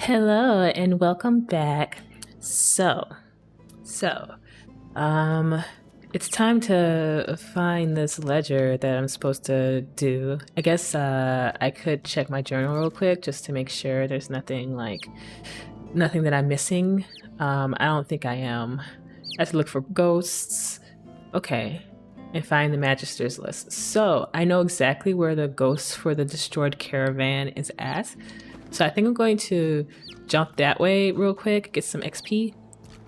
Hello and welcome back. So, um, it's time to find this ledger that I'm supposed to do. I guess I could check my journal real quick just to make sure there's nothing that I'm missing. I don't think I am. I have to look for ghosts. Okay, and find the Magister's list. So I know exactly where the ghost for the destroyed caravan is at. So I think I'm going to jump that way real quick, get some XP,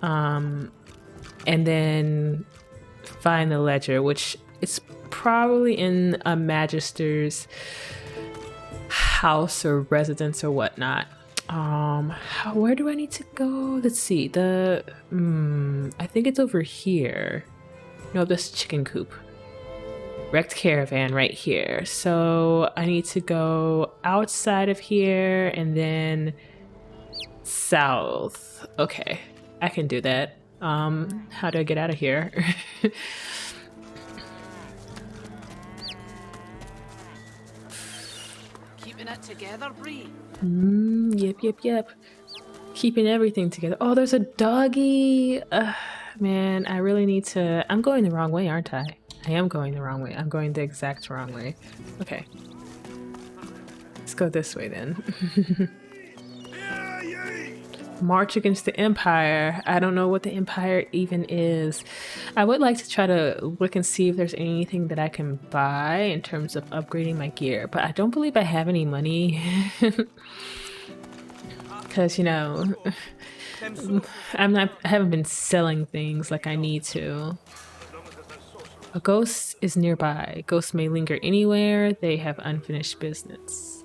and then find the ledger, which is probably in a Magister's house or residence or whatnot. Where do I need to go? Let's see. I think it's over here. No, this chicken coop. Wrecked caravan right here. So I need to go outside of here and then south. Okay, I can do that. How do I get out of here? Keeping it together, Bree. Yep. Keeping everything together. Oh, there's a doggy. Man, I really need to. I'm going the wrong way, aren't I? I am going the wrong way. I'm going the exact wrong way. Okay. Let's go this way then. March against the Empire. I don't know what the Empire even is. I would like to try to look and see if there's anything that I can buy in terms of upgrading my gear, but I don't believe I have any money. Because, I haven't been selling things like I need to. A ghost is nearby. Ghosts may linger anywhere. They have unfinished business.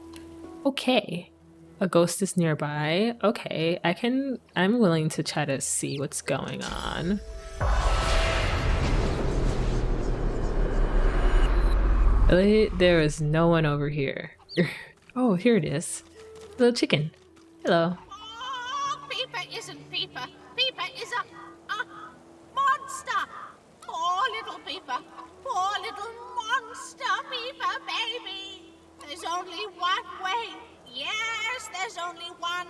Okay. A ghost is nearby. Okay, I'm willing to try to see what's going on. Really? There is no one over here. Oh, here it is. Little chicken. Hello. Oh, Peeper isn't Peeper. Peeper is a monster. Poor little Peeper. Poor little monster Peeper, baby. There's only one way. Yes, there's only one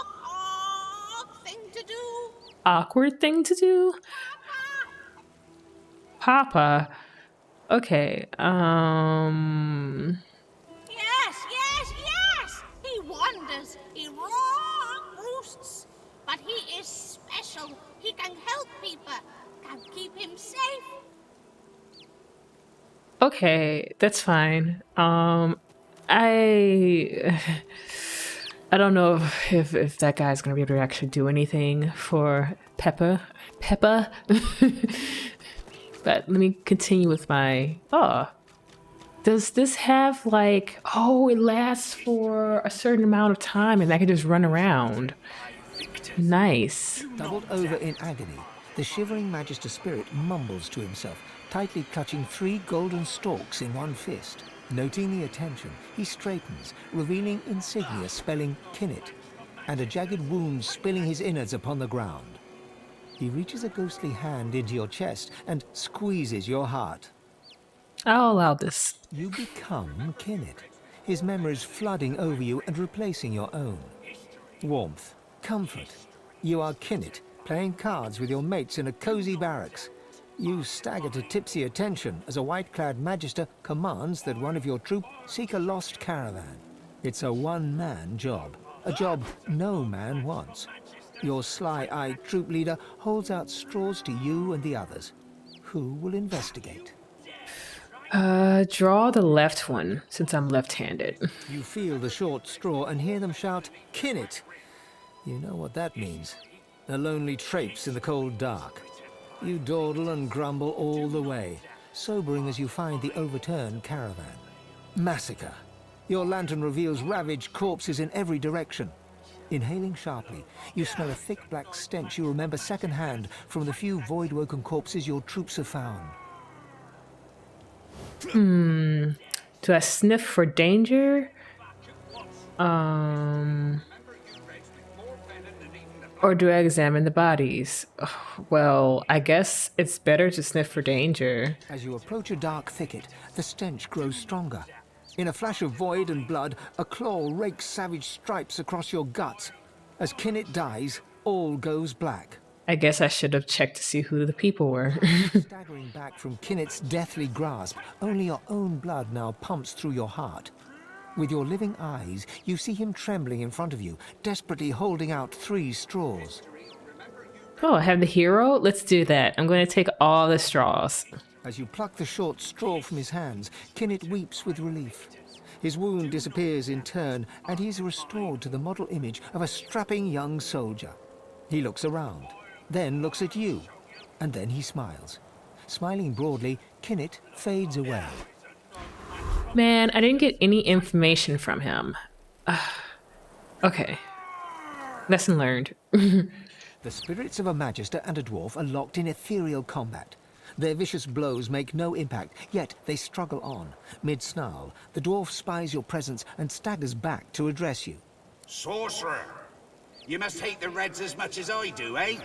awkward thing to do. Awkward thing to do? Papa. Okay, Yes. He wanders. He roosts. But he is special. He can help Peeper. Can keep him safe. Okay, that's fine. I don't know if that guy's gonna be able to actually do anything for Peppa. But let me continue with my. Oh, does this have like? Oh, it lasts for a certain amount of time, and I can just run around. Nice. Doubled over in agony, the shivering Magister spirit mumbles to himself, tightly clutching 3 golden stalks in one fist. Noting the attention, he straightens, revealing insignia spelling Kinnet, and a jagged wound spilling his innards upon the ground. He reaches a ghostly hand into your chest and squeezes your heart. I'll allow this. You become Kinnet, his memories flooding over you and replacing your own. Warmth, comfort. You are Kinnet, playing cards with your mates in a cozy barracks. You stagger to tipsy attention as a white-clad Magister commands that one of your troop seek a lost caravan. It's a one-man job, a job no man wants. Your sly-eyed troop leader holds out straws to you and the others. Who will investigate? Draw the left one, since I'm left-handed. You feel the short straw and hear them shout, "Kinnet!" You know what that means. A lonely traipse in the cold dark. You dawdle and grumble all the way, sobering as you find the overturned caravan. Massacre. Your lantern reveals ravaged corpses in every direction. Inhaling sharply, you smell a thick black stench you remember secondhand from the few void-woken corpses your troops have found. Do I sniff for danger? Or do I examine the bodies? Well, I guess it's better to sniff for danger. As you approach a dark thicket, the stench grows stronger. In a flash of void and blood, a claw rakes savage stripes across your guts. As Kinnet dies, all goes black. I guess I should have checked to see who the people were. Staggering back from Kinnet's deathly grasp, only your own blood now pumps through your heart. With your living eyes, you see him trembling in front of you, desperately holding out 3 straws. Oh, I have the hero? Let's do that. I'm going to take all the straws. As you pluck the short straw from his hands, Kinnet weeps with relief. His wound disappears in turn, and he's restored to the model image of a strapping young soldier. He looks around, then looks at you, and then he smiles. Smiling broadly, Kinnet fades away. Man, I didn't get any information from him. Okay. Lesson learned. The spirits of a magister and a dwarf are locked in ethereal combat. Their vicious blows make no impact, yet they struggle on. Mid-snarl, the dwarf spies your presence and staggers back to address you. Sorcerer! You must hate the Reds as much as I do, eh?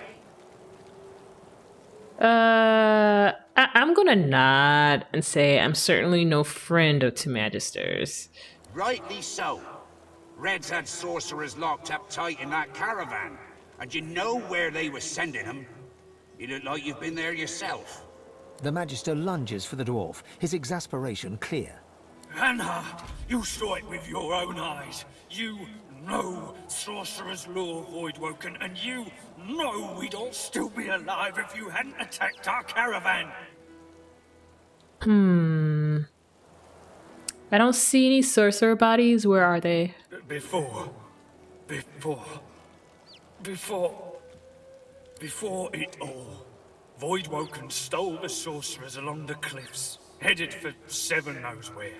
I'm gonna nod and say I'm certainly no friend of two magisters. Rightly so. Reds had sorcerers locked up tight in that caravan, and you know where they were sending them. You look like you've been there yourself. The magister lunges for the dwarf, his exasperation clear. Anna, you saw it with your own eyes. You know Sorcerer's Law, Voidwoken, and you know we'd all still be alive if you hadn't attacked our caravan. I don't see any sorcerer bodies. Where are they? Before it all, Voidwoken stole the sorcerers along the cliffs, headed for Seven knows where.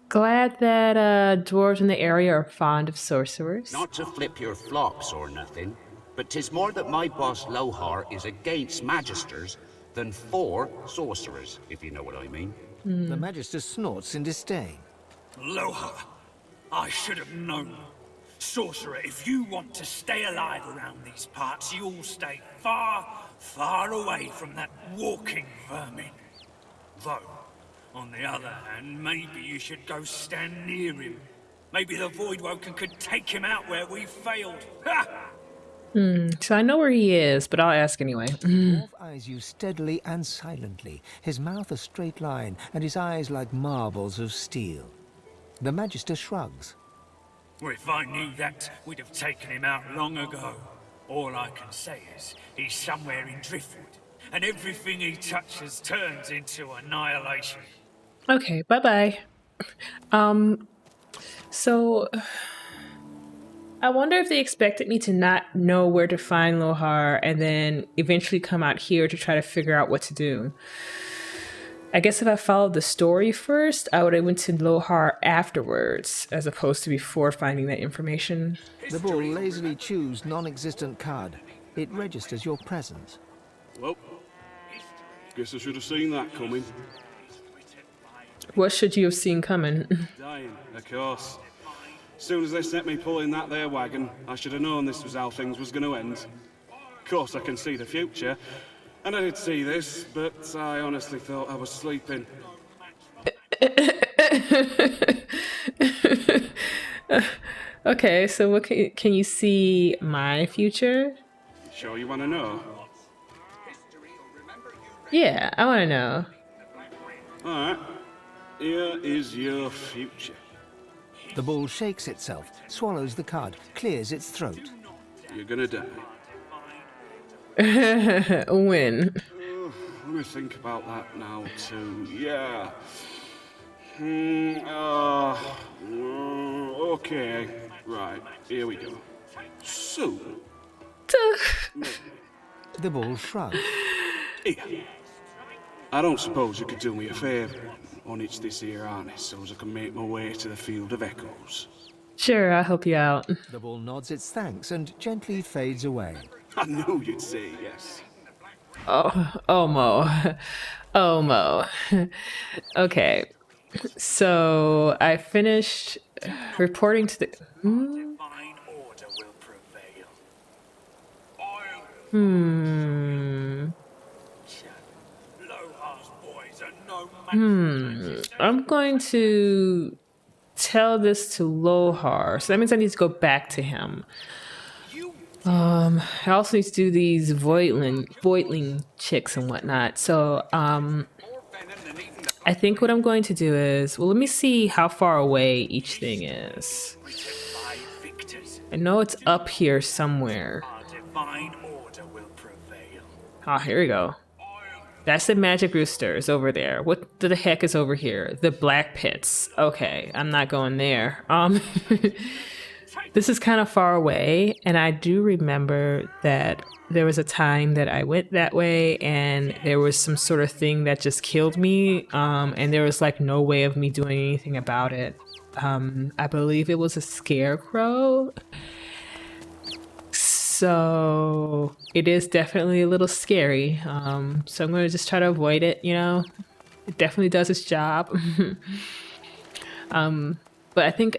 Glad that dwarves in the area are fond of sorcerers. Not to flip your flops or nothing, but 'tis more that my boss Lohar is against magisters than for sorcerers, if you know what I mean. The magister snorts in disdain. Loha, I should have known. Sorcerer, if you want to stay alive around these parts, you'll stay far, far away from that walking vermin. Though, on the other hand, maybe you should go stand near him. Maybe the Voidwoken could take him out where we failed. Ha! So I know where he is, but I'll ask anyway. The dwarf eyes you steadily and silently, his mouth a straight line, and his eyes like marbles of steel. The magister shrugs. Well, if I knew that, we'd have taken him out long ago. All I can say is, he's somewhere in Driftwood, and everything he touches turns into annihilation. Okay, bye-bye. So I wonder if they expected me to not know where to find Lohar and then eventually come out here to try to figure out what to do. I guess if I followed the story first, I would have went to Lohar afterwards, as opposed to before finding that information. The bull lazily chews non-existent card. It registers your presence. Well, guess I should have seen that coming. What should you have seen coming? Dying, of course. As soon as they set me pulling that there wagon, I should have known this was how things was going to end. Of course, I can see the future, and I did see this, but I honestly thought I was sleeping. Okay, so what can you see my future? Sure you want to know? Yeah, I want to know. Alright, here is your future. The bull shakes itself, swallows the card, clears its throat. You're gonna die. When? Let me think about that now, too. Yeah. Okay. Right, here we go. Soon. The bull shrugs. Here. I don't suppose you could do me a favour and unhitch this here harness so as I can make my way to the Field of Echoes. Sure, I'll help you out. The bull nods its thanks and gently fades away. I knew you'd say yes. Oh, Mo. Oh, Mo. Okay. So I finished reporting to the... Divine order will prevail. I'll Hmm. Lohar's boys are no match. I'm going to tell this to Lohar. So that means I need to go back to him. I also need to do these Voidling chicks and whatnot. So, I think what I'm going to do is, well, let me see how far away each thing is. I know it's up here somewhere. Our divine order will prevail. Ah, here we go. That's the magic roosters over there. What the heck is over here? The black pits. Okay, I'm not going there. This is kind of far away, and I do remember that there was a time that I went that way and there was some sort of thing that just killed me, and there was like no way of me doing anything about it. I believe it was a scarecrow. So it is definitely a little scary. So I'm going to just try to avoid it, you know. It definitely does its job. But I think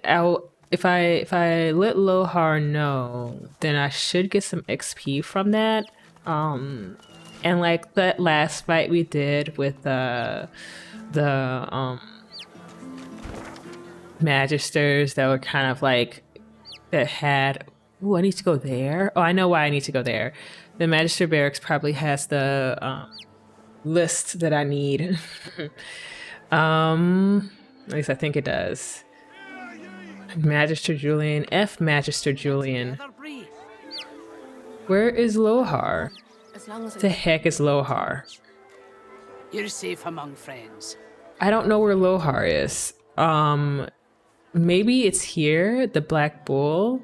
if I let Lohar know, then I should get some XP from that. And like that last fight we did with the Magisters that were kind of like that had. Ooh, I need to go there. Oh, I know why I need to go there. The Magister Barracks probably has the list that I need. At least I think it does. Magister Julian. F Magister Julian. Where is Lohar? The heck is Lohar? You're safe among friends. I don't know where Lohar is. Maybe it's here, the Black Bull.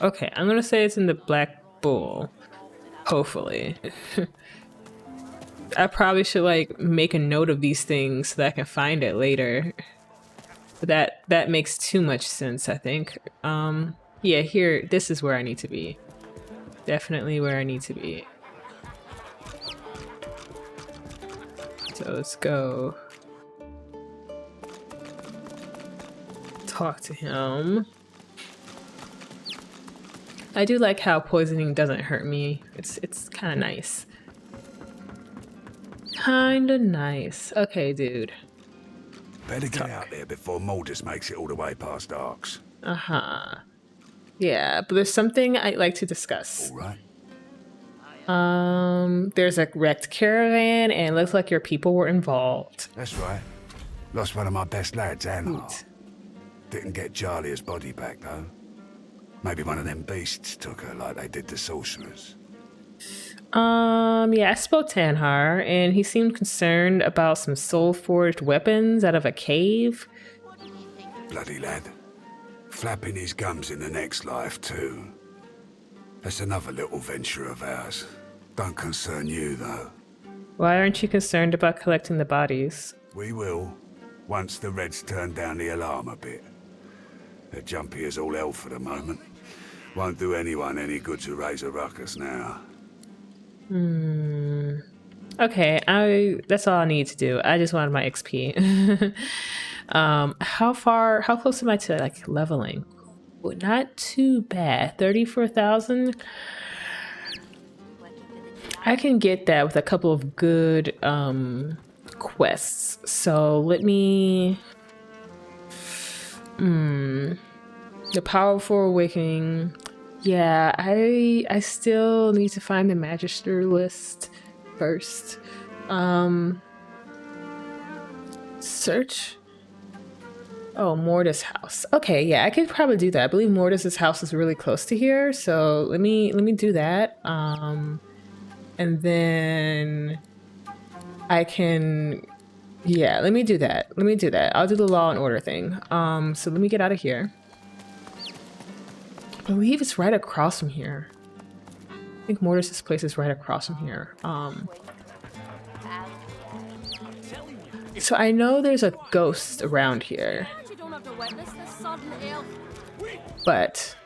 Okay, I'm gonna say it's in the Black Bull. Hopefully. I probably should like make a note of these things so that I can find it later. But that makes too much sense, I think. Yeah, here, this is where I need to be. Definitely where I need to be. So let's go talk to him. I do like how poisoning doesn't hurt me. It's kind of nice. Kinda nice. Okay, dude. Better get out there before Mordus makes it all the way past Arks. Uh-huh. Yeah, but there's something I'd like to discuss. All right. There's a wrecked caravan, and it looks like your people were involved. That's right. Lost one of my best lads, Anhar. Didn't get Jalia's body back, though. Maybe one of them beasts took her like they did the sorcerers. Yeah, I spoke to Anhar, and he seemed concerned about some soul-forged weapons out of a cave. Bloody lad. Flapping his gums in the next life, too. That's another little venture of ours. Don't concern you, though. Why aren't you concerned about collecting the bodies? We will, once the Reds turn down the alarm a bit. They're jumpy as all hell for the moment. Won't do anyone any good to raise a ruckus now. Okay, that's all I need to do. I just wanted my XP. How close am I to like leveling? Well, not too bad. 34,000. I can get that with a couple of good quests. So let me. The Powerful Awakening. Yeah, I still need to find the Magister list first. Search. Oh, Mortis' house. Okay, yeah, I could probably do that. I believe Mortis' house is really close to here, so let me do that. And then I can. Yeah, let me do that. I'll do the Law and Order thing. So let me get out of here. I believe it's right across from here. I think Mortis' place is right across from here. So I know there's a ghost around here. But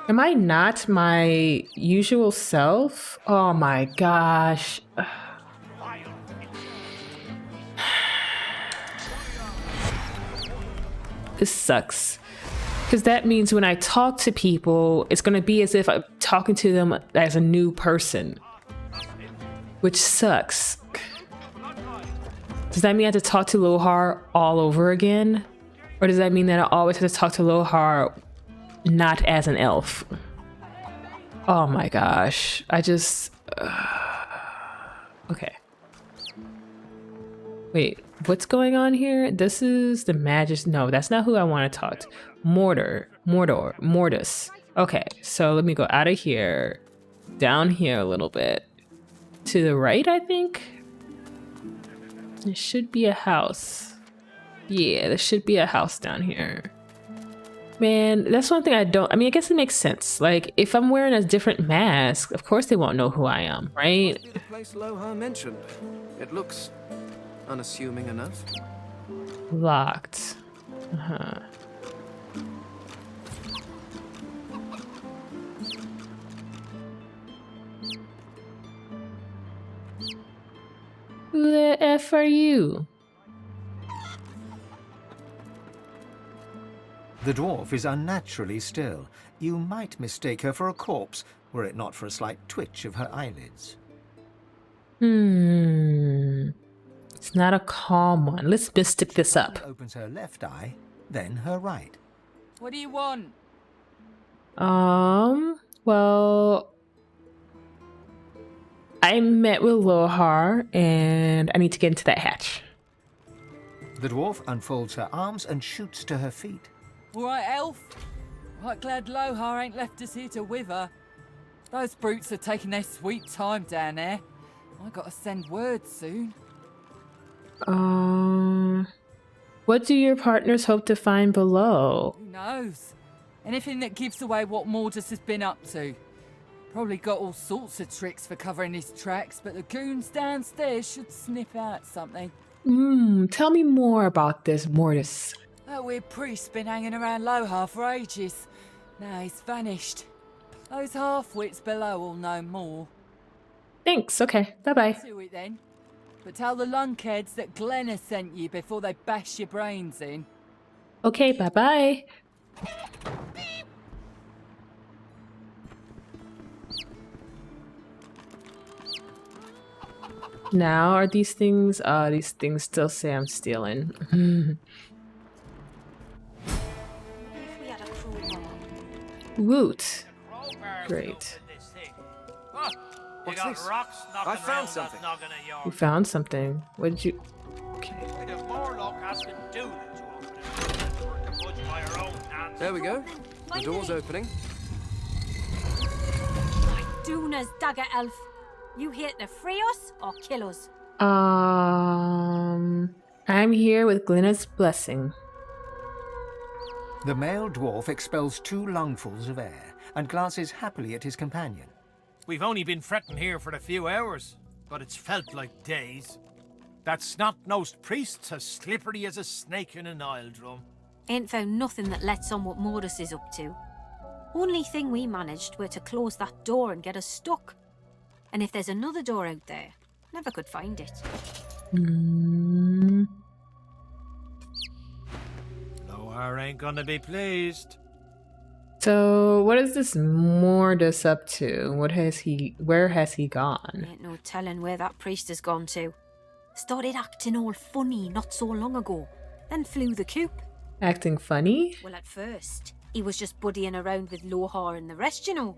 am I not my usual self? Oh my gosh. This sucks. Because that means when I talk to people, it's going to be as if I'm talking to them as a new person, which sucks. Does that mean I have to talk to Lohar all over again? Or does that mean that I always have to talk to Lohar not as an elf? Oh my gosh. I just... okay. Wait, what's going on here? This is the Magus. No, that's not who I want to talk to. Mortis. Okay, so let me go out of here, down here a little bit. To the right, I think? There should be a house. Yeah, there should be a house down here. Man, that's one thing I don't... I mean, I guess it makes sense. Like, if I'm wearing a different mask, of course they won't know who I am, right? Must be the place Lohar mentioned. It looks unassuming enough. Locked. Uh-huh. Who the F are you? The dwarf is unnaturally still. You might mistake her for a corpse, were it not for a slight twitch of her eyelids. It's not a calm one. Let's mystic this up. She opens her left eye, then her right. What do you want? Well, I met with Lohar and I need to get into that hatch. The dwarf unfolds her arms and shoots to her feet. All right, elf. Right glad Lohar ain't left us here to wither. Those brutes are taking their sweet time down there. I gotta send word soon. What do your partners hope to find below? Who knows? Anything that gives away what Mortis has been up to. Probably got all sorts of tricks for covering his tracks, but the goons downstairs should sniff out something. Tell me more about this Mortis. That weird priest's been hanging around Lohar for ages. Now he's vanished. Those half-wits below will know more. Thanks, okay, bye-bye. Do it then. But tell the lunkheads that Glenn has sent you before they bash your brains in. Okay, bye-bye. Now, are these things still say I'm stealing. Woot. Great. What's this? I found something. You found something. What did you... Okay. There we go. The door's opening. Duna's dagger elf. You here to free us or kill us? I'm here with Glenna's blessing. The male dwarf expels 2 lungfuls of air and glances happily at his companion. We've only been fretting here for a few hours, but it's felt like days. That snot-nosed priest's as slippery as a snake in an oil drum. Ain't found nothing that lets on what Mortis is up to. Only thing we managed were to close that door and get us stuck. And if there's another door out there, never could find it. Lohar ain't gonna be pleased. So, what is this Mortis up to? Where has he gone? Ain't no telling where that priest has gone to. Started acting all funny not so long ago, then flew the coop. Acting funny? Well, at first, he was just buddying around with Lohar and the rest, you know.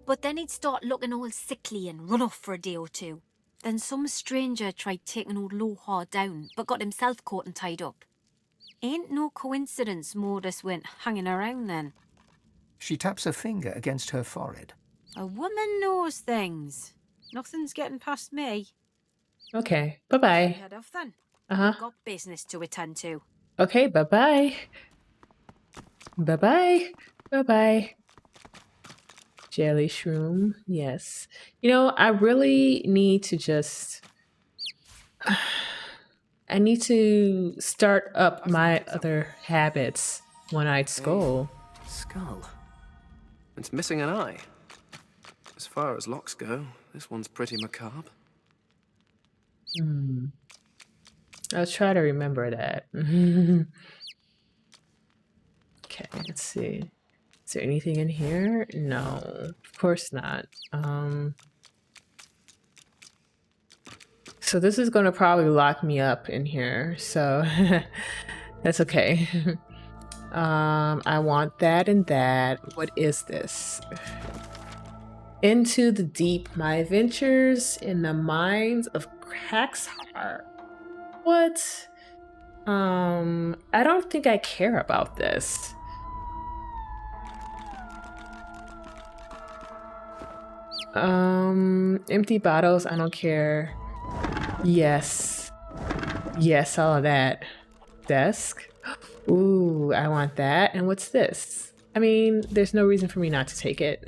But then he'd start looking all sickly and run off for a day or two. Then some stranger tried taking old Lohar down, but got himself caught and tied up. Ain't no coincidence Mortis went hanging around then. She taps a finger against her forehead. A woman knows things. Nothing's getting past me. Okay, bye-bye. Head off then. Uh-huh. I've got business to attend to. Okay, bye-bye. Bye-bye. Bye-bye. Jelly shroom, yes. You know, I really need to just... I need to start up my other habits. One-eyed skull. Skull. It's missing an eye. As far as locks go, this one's pretty macabre. I'll try to remember that. Okay, let's see. Is there anything in here? No, of course not. So this is gonna probably lock me up in here, so that's okay. I want that and that. What is this? Into the deep, my adventures in the mines of Craxhar. What? I don't think I care about this. Empty bottles, I don't care. Yes. Yes, all of that. Desk. Ooh, I want that. And what's this? I mean, there's no reason for me not to take it.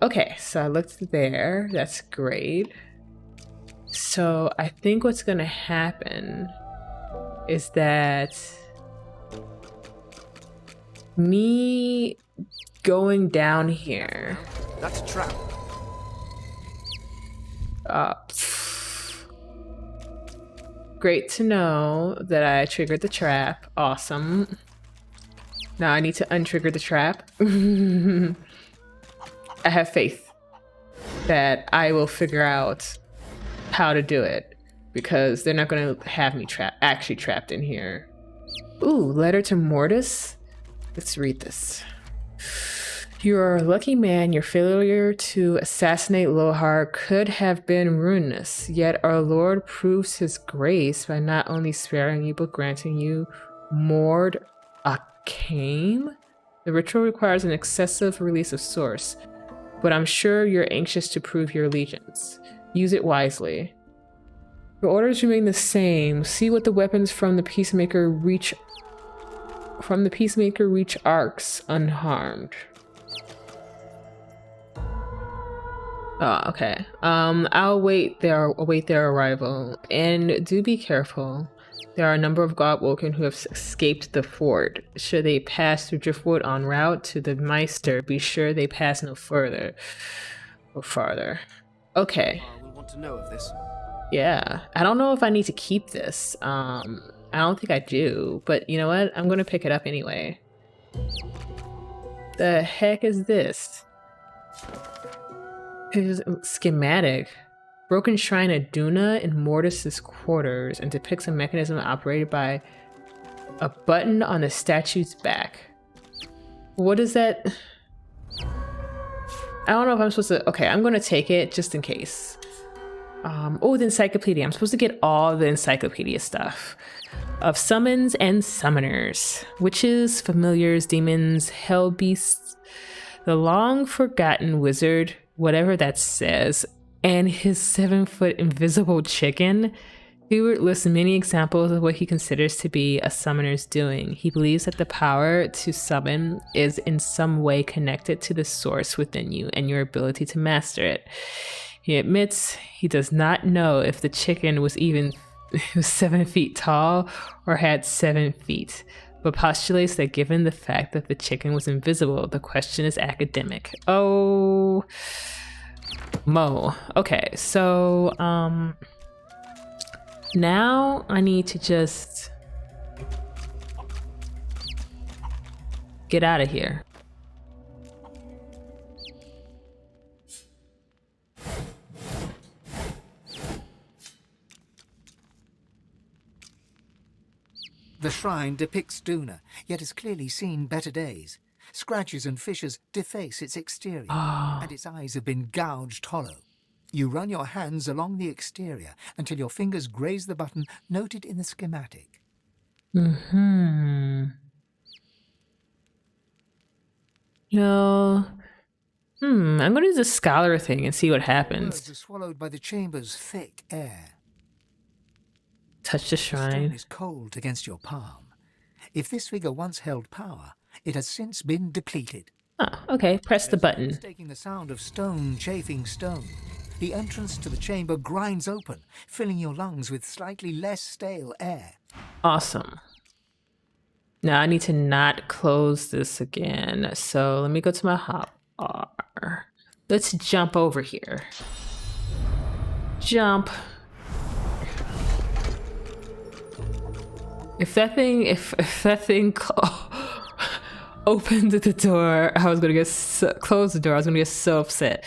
Okay, so I looked there. That's great. So I think what's gonna happen is that me going down here. That's a trap. Great to know that I triggered the trap. Awesome. Now I need to untrigger the trap. I have faith that I will figure out how to do it because they're not going to have me actually trapped in here. Ooh, letter to Mortis. Let's read this. You're a lucky man. Your failure to assassinate Lohar could have been ruinous, yet our Lord proves his grace by not only sparing you but granting you Mord Akame. The ritual requires an excessive release of source, but I'm sure you're anxious to prove your allegiance. Use it wisely. Your orders remain the same. See what the weapons from the Peacemaker reach arcs unharmed. Oh, okay. I'll await their arrival, and do be careful. There are a number of Godwoken who have escaped the fort. Should they pass through Driftwood en route to the Meister, be sure they pass no further or farther. Okay. We'll want to know of this. Yeah, I don't know if I need to keep this. I don't think I do, but you know what? I'm gonna pick it up anyway. The heck is this? It's a schematic. Broken Shrine at Duna in Mortis's quarters and depicts a mechanism operated by a button on the statue's back. What is that? I don't know if I'm supposed to... Okay, I'm gonna take it just in case. Oh, the encyclopedia. I'm supposed to get all the encyclopedia stuff. Of summons and summoners. Witches, familiars, demons, hell beasts, the long forgotten wizard, whatever that says, and his 7-foot invisible chicken. Hubert lists many examples of what he considers to be a summoner's doing. He believes that the power to summon is in some way connected to the source within you and your ability to master it. He admits he does not know if the chicken was even 7 feet tall or had 7 feet, but postulates that given the fact that the chicken was invisible, the question is academic. Oh, Mo. Okay, so now I need to just get out of here. The shrine depicts Duna, yet has clearly seen better days. Scratches and fissures deface its exterior, and its eyes have been gouged hollow. You run your hands along the exterior until your fingers graze the button noted in the schematic. No. I'm gonna do the scholar thing and see what happens. Words are swallowed by the chamber's thick air. Touch the The stone shrine. is cold against your palm. If this figure once held power, it has since been depleted. Oh, okay. Press the button. Mistaking the sound of stone chafing stone, the entrance to the chamber grinds open, filling your lungs with slightly less stale air. Awesome. Now I need to not close this again. So let me go to my hotbar. Let's jump over here. Jump. If that thing, opened the door, I was gonna get close the door. I was gonna get so upset.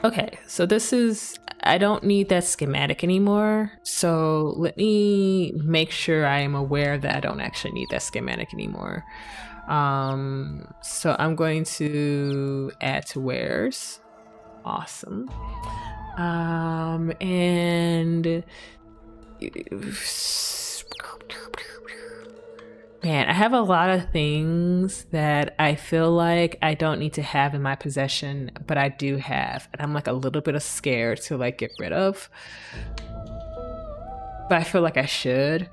Okay, so this is. I don't need that schematic anymore. So let me make sure I am aware that I don't actually need that schematic anymore. So I'm going to add to wares. Awesome. And man, I have a lot of things that I feel like I don't need to have in my possession, but I do have, and I'm like a little bit scared to like get rid of. But I feel like I should.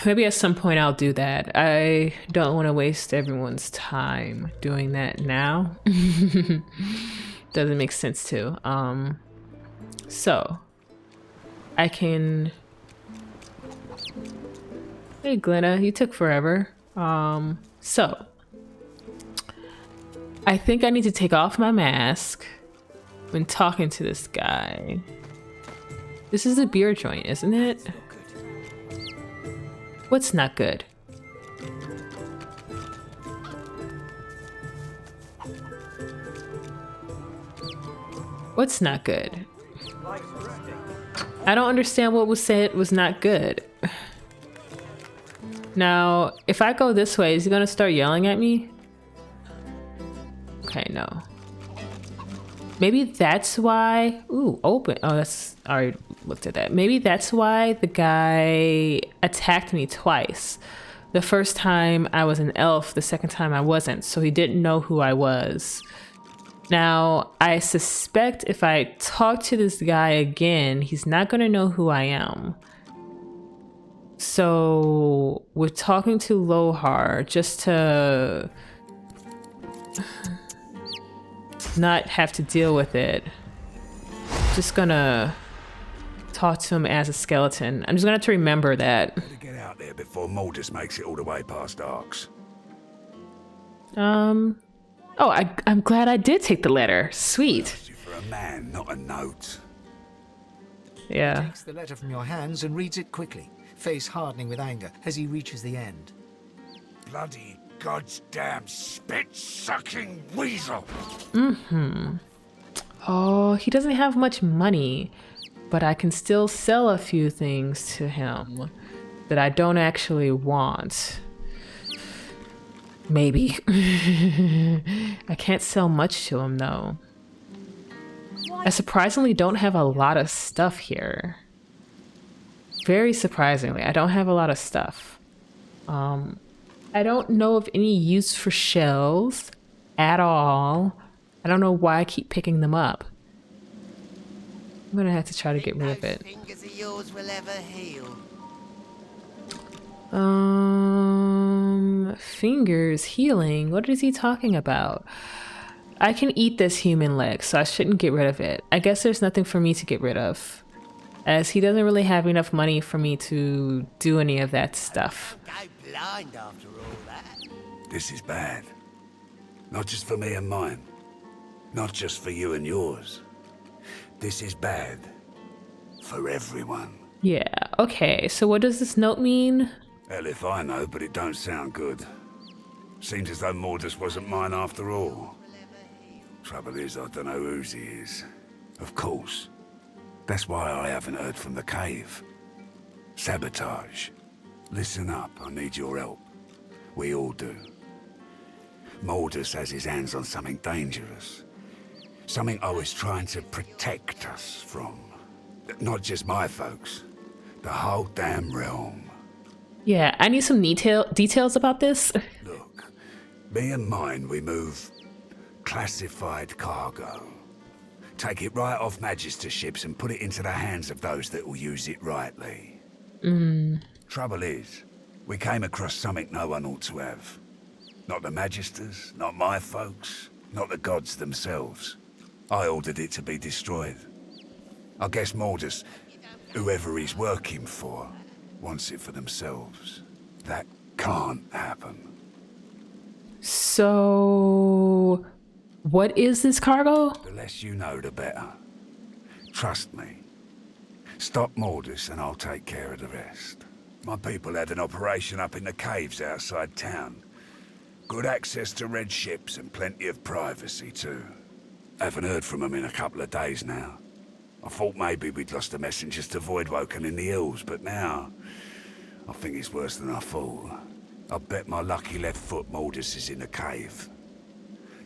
Maybe at some point I'll do that. I don't want to waste everyone's time doing that now. Doesn't make sense too. So I can. Hey Glenna, you took forever. So I think I need to take off my mask when talking to this guy. This is a beer joint, isn't it? What's not good? What's not good? I don't understand what was said was not good. Now, if I go this way, is he gonna start yelling at me? Okay, no. Maybe that's why. Ooh, open. Oh, that's. I already looked at that. Maybe that's why the guy attacked me twice. The first time I was an elf, the second time I wasn't, so he didn't know who I was. Now, I suspect if I talk to this guy again, he's not gonna know who I am. So we're talking to Lohar just to not have to deal with it. Just gonna talk to him as a skeleton. I'm just gonna have to remember that. Better get out there before Mordus makes it all the way past Arx. Oh, I'm glad I did take the letter. Sweet. For a man, not a note. Yeah. He takes the letter from your hands and reads it quickly, face hardening with anger as he reaches the end. Bloody goddamn spit-sucking weasel! Oh, he doesn't have much money, but I can still sell a few things to him that I don't actually want. Maybe. I can't sell much to him though. I surprisingly don't have a lot of stuff here. Very surprisingly, I don't have a lot of stuff. I don't know of any use for shells at all. I don't know why I keep picking them up. I'm gonna have to try to get rid of it. Fingers of yours will ever heal. Fingers healing. What is he talking about? I can eat this human leg, so I shouldn't get rid of it. I guess there's nothing for me to get rid of, as he doesn't really have enough money for me to do any of that stuff. Go blind after all that. This is bad. Not just for me and mine. Not just for you and yours. This is bad. For everyone. Yeah, okay, so what does this note mean? Hell if I know, but it don't sound good. Seems as though Mordus wasn't mine after all. Trouble is, I don't know whose he is. Of course. That's why I haven't heard from the cave. Sabotage. Listen up, I need your help. We all do. Mordus has his hands on something dangerous. Something I was trying to protect us from. Not just my folks. The whole damn realm. Yeah, I need some details about this. Look, me and mine, we move classified cargo. Take it right off Magister ships and put it into the hands of those that will use it rightly. Trouble is, we came across something no one ought to have. Not the Magisters, not my folks, not the gods themselves. I ordered it to be destroyed. I guess Mordus, whoever he's working for, wants it for themselves. That can't happen. So, what is this cargo? The less you know, the better. Trust me. Stop Mordus and I'll take care of the rest. My people had an operation up in the caves outside town. Good access to red ships and plenty of privacy too. Haven't heard from them in a couple of days now. I thought maybe we'd lost the messengers to Voidwoken in the hills, but now I think it's worse than I thought. I bet my lucky left foot Mordus is in the cave.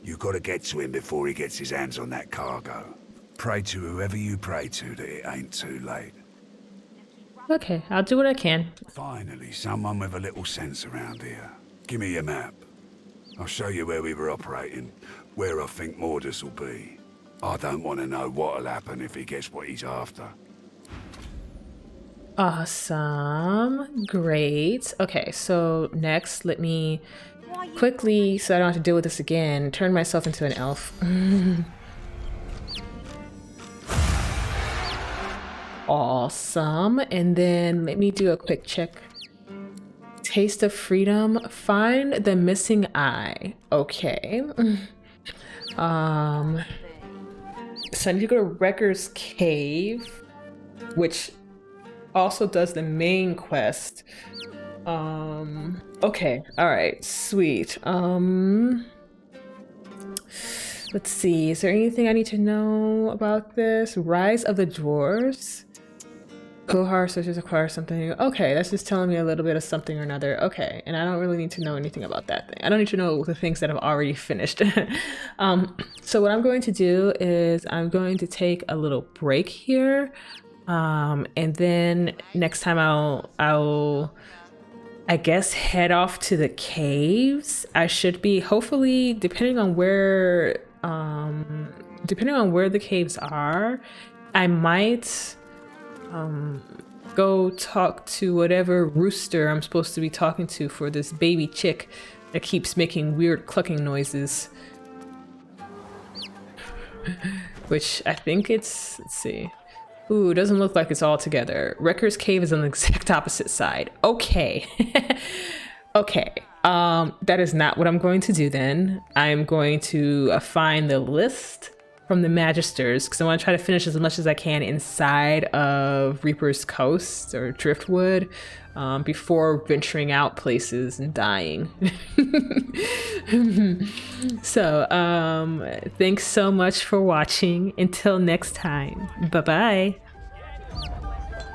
You gotta get to him before he gets his hands on that cargo. Pray to whoever you pray to that it ain't too late. Okay, I'll do what I can. Finally, someone with a little sense around here. Give me your map. I'll show you where we were operating, where I think Mordus will be. I don't want to know what'll happen if he gets what he's after. Awesome. Great. Okay, so next, let me quickly, so I don't have to deal with this again, turn myself into an elf. Awesome. And then let me do a quick check. Taste of freedom. Find the missing eye. Okay. So I need to go to Wrecker's Cave, which also does the main quest. Okay. All right. Sweet. Let's see. Is there anything I need to know about this? Rise of the Dwarves. Gohar searches acquire something. Okay, that's just telling me a little bit of something or another. Okay, and I don't really need to know anything about that thing. I don't need to know the things that I've already finished. So what I'm going to do is I'm going to take a little break here. And then next time I'll I guess head off to the caves. I should be hopefully, depending on where the caves are, I might go talk to whatever rooster I'm supposed to be talking to for this baby chick that keeps making weird clucking noises. Which I think it's, let's see. Ooh, it doesn't look like it's all together. Wrecker's Cave is on the exact opposite side. Okay. Okay. That is not what I'm going to do then. I'm going to find the list from the Magisters, because I want to try to finish as much as I can inside of Reaper's Coast or Driftwood before venturing out places and dying. So, thanks so much for watching. Until next time. Bye-bye.